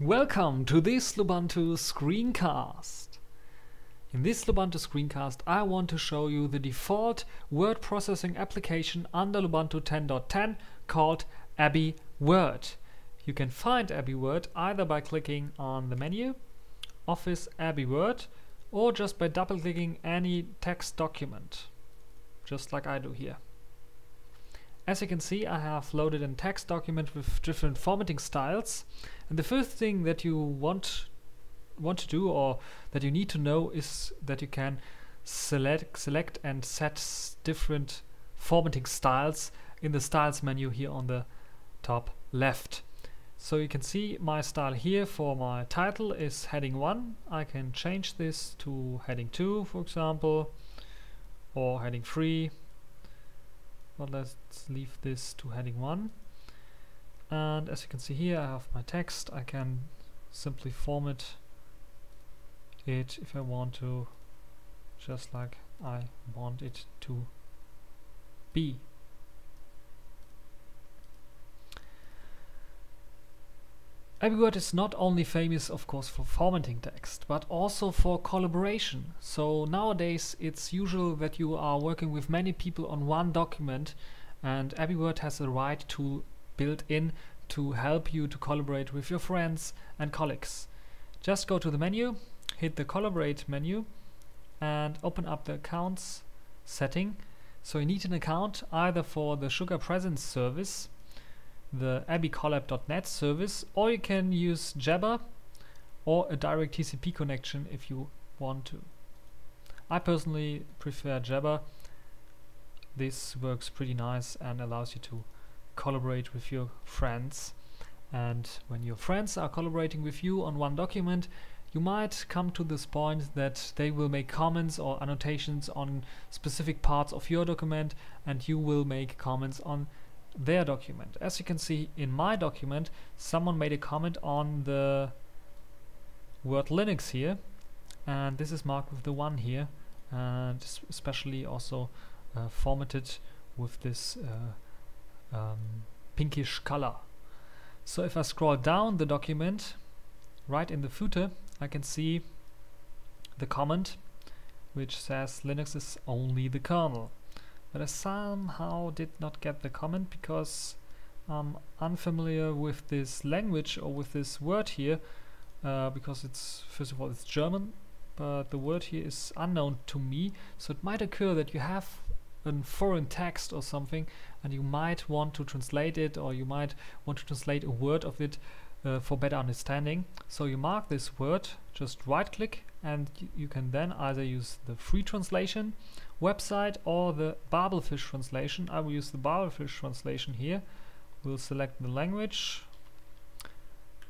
Welcome to this Lubuntu screencast. In this Lubuntu screencast I want to show you the default word processing application under Lubuntu 10.10 called Abiword. You can find Abiword either by clicking on the menu, Office Abiword, or just by double clicking any text document, just like I do here. As you can see, I have loaded a text document with different formatting styles, and the first thing that you want to do, or that you need to know, is that you can select and set different formatting styles in the styles menu here on the top left. So you can see my style here for my title is heading 1. I can change this to heading 2, for example, or heading 3. But let's leave this to heading 1. And as you can see here, I have my text. I can simply format it if I want to, just like I want it to be. Abiword is not only famous, of course, for formatting text, but also for collaboration. So nowadays it's usual that you are working with many people on one document, and Abiword has the right tool built in to help you to collaborate with your friends and colleagues. Just go to the menu, hit the Collaborate menu, and open up the Accounts setting. So you need an account either for the Sugar Presence service, the abicollab.net service, or you can use Jabber or a direct TCP connection if you want to. I personally prefer Jabber. This works pretty nice and allows you to collaborate with your friends. And when your friends are collaborating with you on one document, you might come to this point that they will make comments or annotations on specific parts of your document, and you will make comments on their document. As you can see in my document, someone made a comment on the word Linux here, and this is marked with the 1 here, and especially also formatted with this pinkish color. So if I scroll down the document, right in the footer, I can see the comment which says Linux is only the kernel. But I somehow did not get the comment because I'm unfamiliar with this language or with this word here, because it's, first of all, it's German, but the word here is unknown to me. So it might occur that you have a foreign text or something, and you might want to translate it, or you might want to translate a word of it for better understanding. So you mark this word, just right click, and you can then either use the free translation website or the Babelfish translation. I will use the Babelfish translation here. We'll select the language.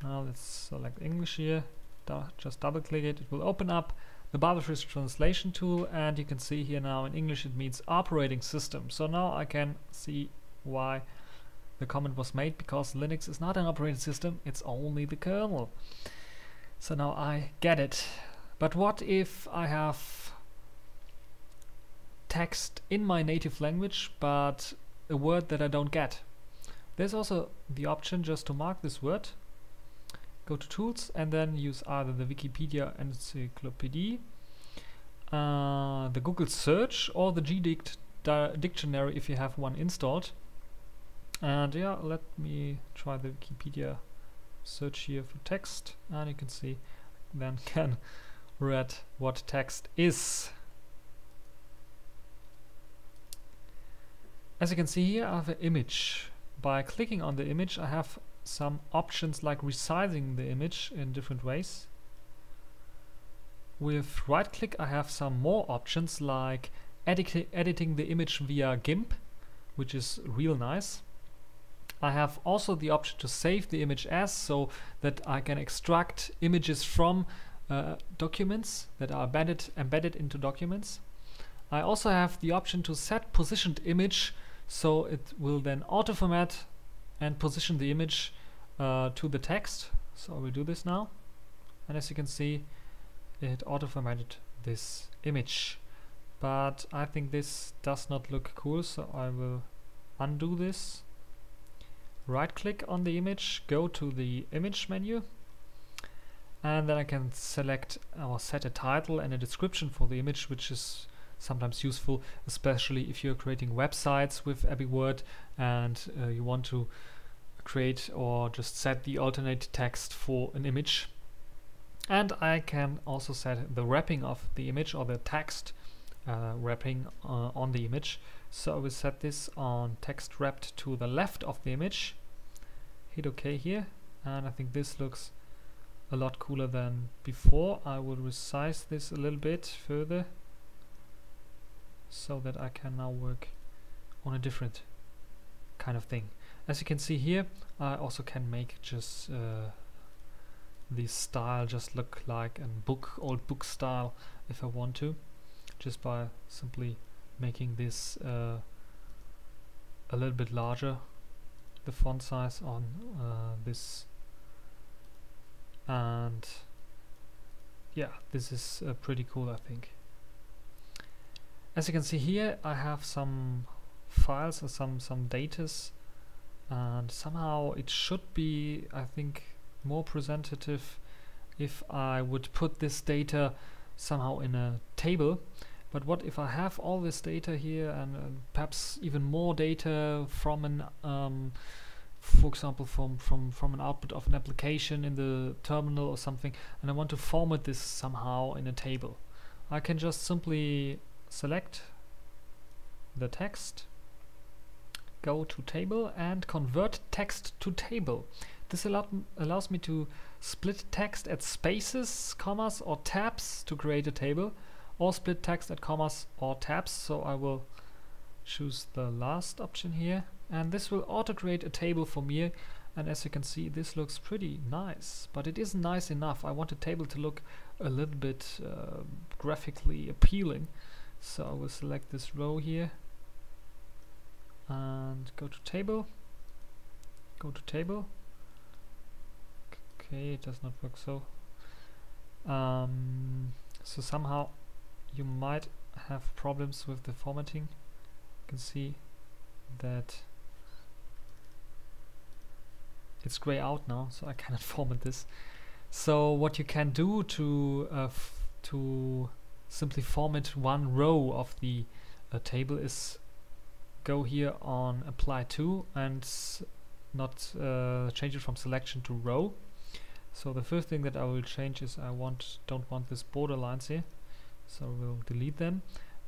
Now let's select English here. Just double click it. It will open up the Babelfish translation tool, and you can see here now in English it means operating system. So now I can see why the comment was made, because Linux is not an operating system, it's only the kernel. So now I get it. But what if I have text in my native language but a word that I don't get? There's also the option just to mark this word, go to Tools, and then use either the Wikipedia Encyclopedia, the Google search, or the GDict dictionary if you have one installed. And yeah, let me try the Wikipedia search here for text, and you can see then can read what text is. As you can see here, I have an image. By clicking on the image, I have some options like resizing the image in different ways. With right click, I have some more options like editing the image via GIMP, which is real nice. I have also the option to save the image as, so that I can extract images from documents that are embedded into documents. I also have the option to set positioned image, so it will then auto format and position the image to the text. So I will do this now, and as you can see, it auto formatted this image. But I think this does not look cool, so I will undo this. Right click on the image, go to the image menu, and then I can select or set a title and a description for the image, which is sometimes useful, especially if you're creating websites with Abiword and you want to create or just set the alternate text for an image. And I can also set the wrapping of the image or the text wrapping on the image. So I will set this on text wrapped to the left of the image. Hit OK here, and I think this looks a lot cooler than before. I will resize this a little bit further so that I can now work on a different kind of thing. As you can see here, I also can make just the style just look like a old book style if I want to, just by simply making this a little bit larger, the font size on this. And yeah, this is pretty cool, I think. As you can see here, I have some files or some datas, and somehow it should be, I think, more presentative if I would put this data somehow in a table. But what if I have all this data here and perhaps even more data from an for example from an output of an application in the terminal or something, and I want to format this somehow in a table? I can just simply select the text, go to table and convert text to table. This allows me to split text at spaces, commas or tabs to create a table, or split text at commas or tabs. So I will choose the last option here, and this will auto create a table for me. And as you can see, this looks pretty nice, but it isn't nice enough. I want a table to look a little bit graphically appealing. So I will select this row here and go to table, Okay, it does not work so. So somehow you might have problems with the formatting. You can see that it's grey out now, so I cannot format this. So what you can do to simply format one row of the table is go here on apply to and not change it from selection to row. So the first thing that I will change is I don't want this border lines here, so we'll delete them,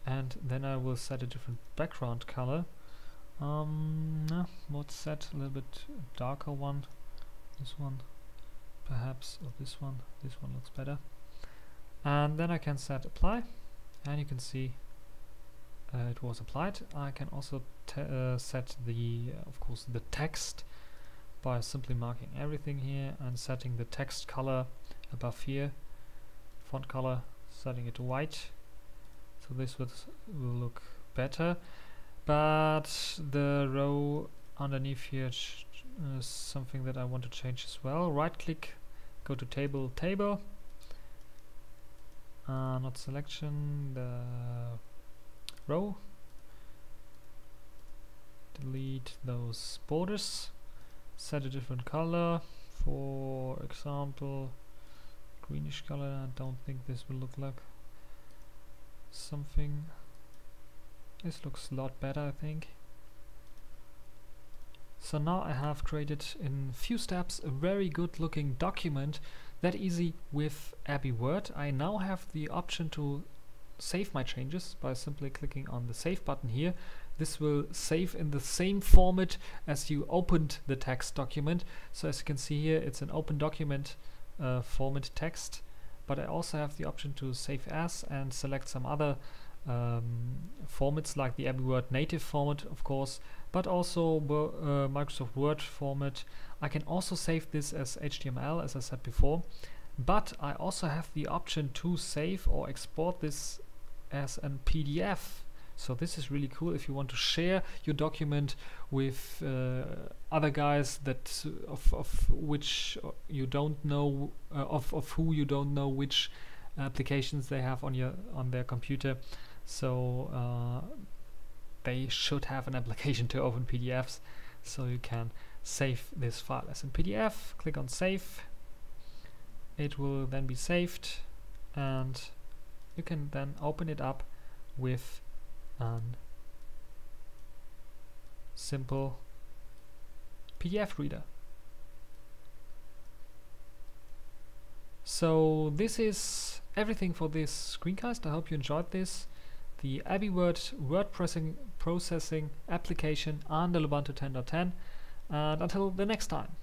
and then I will set a different background color. Let's set a little bit darker one, this one perhaps, or this one looks better. And then I can set apply, and you can see it was applied. I can also set the of course the text by simply marking everything here and setting the text color above here, font color, setting it to white, so this will look better. But the row underneath here is something that I want to change as well. Right click, go to table, not selection, the row, delete those borders, set a different color, for example greenish color. I don't think this will look like something. This looks a lot better, I think. So now I have created in few steps a very good looking document, that easy with Abiword. I now have the option to save my changes by simply clicking on the save button here. This will save in the same format as you opened the text document. So as you can see here, it's an open document format text, but I also have the option to save as and select some other formats like the Abiword native format, of course, but also Microsoft Word format. I can also save this as HTML, as I said before, but I also have the option to save or export this as a PDF. So this is really cool if you want to share your document with other guys that of which you don't know of who you don't know which applications they have on their computer. So they should have an application to open PDFs, so you can save this file as a PDF. Click on save, it will then be saved, and you can then open it up with a simple PDF reader. So this is everything for this screencast. I hope you enjoyed this. The Abiword word processing application under Lubuntu 10.10, and until the next time.